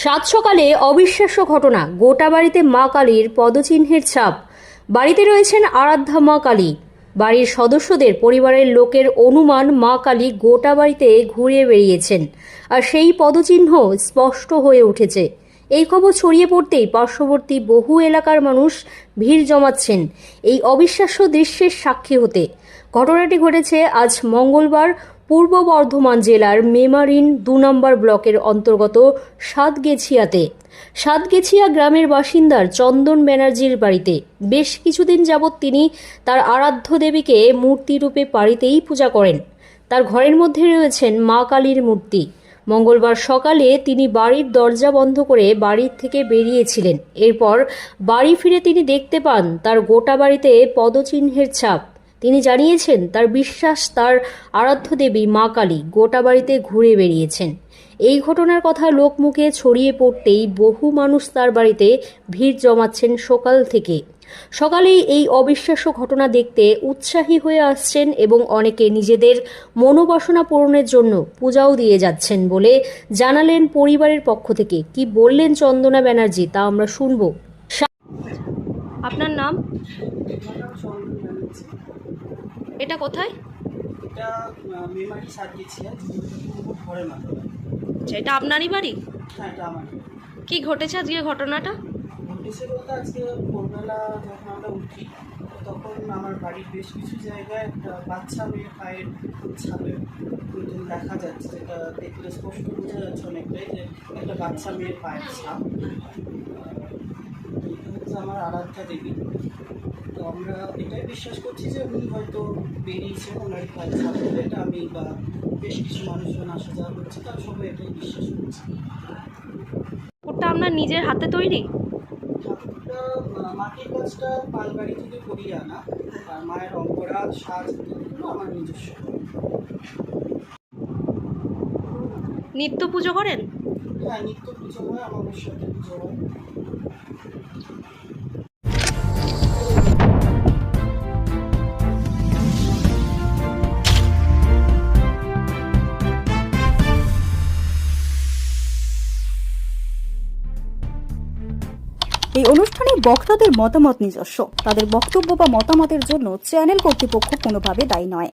সাত সকালে অবিশ্বাস্য ঘটনা, গোটা বাড়িতে মা কালীর পদচিহ্নের ছাপ। বাড়িতে রয়েছেন আরাধ্যা মা কালী। বাড়ির সদস্যদের, পরিবারের লোকের অনুমান মা কালী গোটা বাড়িতে ঘুরে বেরিয়েছেন, আর সেই পদচিহ্ন স্পষ্ট হয়ে উঠেছে। এই খবর ছড়িয়ে পড়তেই পার্শ্ববর্তী বহু এলাকার মানুষ ভিড় জমাচ্ছেন এই অবিশ্বাস্য দৃশ্যের সাক্ষী হতে। ঘটনাটি ঘটেছে আজ মঙ্গলবার পূর্ব বর্ধমান জেলার মেমারিন ২ নম্বর ব্লকের অন্তর্গত সাতগেছিয়াতে। সাতগেছিয়া গ্রামের বাসিন্দার চন্দন ব্যানার্জির বাড়িতে বেশ কিছুদিন যাবৎ তিনি তার আরাধ্য দেবীকে মূর্তিরূপে বাড়িতেই পূজা করেন। তার ঘরের মধ্যে রয়েছেন মা কালীর মূর্তি। মঙ্গলবার সকালে তিনি বাড়ির দরজা বন্ধ করে বাড়ির থেকে বেরিয়েছিলেন। এরপর বাড়ি ফিরে তিনি দেখতে পান তার গোটা বাড়িতে পদচিহ্নের ছাপ। তিনি জানিয়েছেন তার বিশ্বাস তার আরাধ্য দেবী মা কালী গোটা বাড়িতে ঘুরে বেরিয়েছেন। এই ঘটনার কথা লোকমুখে ছড়িয়ে পড়তেই বহু মানুষ তার বাড়িতে ভিড় জমাচ্ছেন সকাল থেকে। সকালেই এই অবিশ্বাস্য ঘটনা দেখতে উৎসাহী হয়ে আসছেন এবং অনেকে নিজেদের মনোবাসনা পূরণের জন্য পূজাও দিয়ে যাচ্ছেন বলে জানালেন পরিবারের পক্ষ থেকে। কি বললেন চন্দনা ব্যানার্জি তা আমরা শুনব। আপনার নাম? এটা কোথায়? এটা মেমারি সাতগেছিয়া ঘরের মাধ্যমে। আচ্ছা, এটা আপনারই বাড়ি? হ্যাঁ, এটা আমার। কি ঘটেছে আজকে ঘটনাটা? ঘটেছে বলতে আজকে ভোরবেলা যখন আমরা উঠি তখন আমার বাড়ির বেশ কিছু জায়গায় একটা বাচ্চা মেয়ের পায়ের ছাপের মতন দেখা যাচ্ছে, যেটা দেখলে স্পষ্ট বোঝা যাচ্ছে অনেকটাই যে একটা বাচ্চা মেয়ের পায়ের ছাপ। এটা হচ্ছে আমার আরাধ্যা দেবী। তো আমরা এটাই বিশ্বাস করছি যে উনি হয়তো বেরিয়েছেন ওনার পায়ের ছাপ বলে। এটা আমি বা বেশ কিছু মানুষজন আসা যাওয়া করছে, তার সবাই এটাই বিশ্বাস করছি। ওটা আপনার নিজের হাতে তৈরি? ঠাকুরটা মাটির কাজটা পালবাড়ি থেকে করিয়ে আনা, আর মায়ের অঙ্করা সাজ এগুলো আমার নিজস্ব। নিত্য পুজো করেন? হ্যাঁ, নিত্য পুজো হয়, আমাদের সাথে পুজো হয়। এই অনুষ্ঠানে বক্তাদের মতামত নিজস্ব। তাদের বক্তব্য বা মতামতের জন্য চ্যানেল কর্তৃপক্ষ কোনোভাবে দায়ী নয়।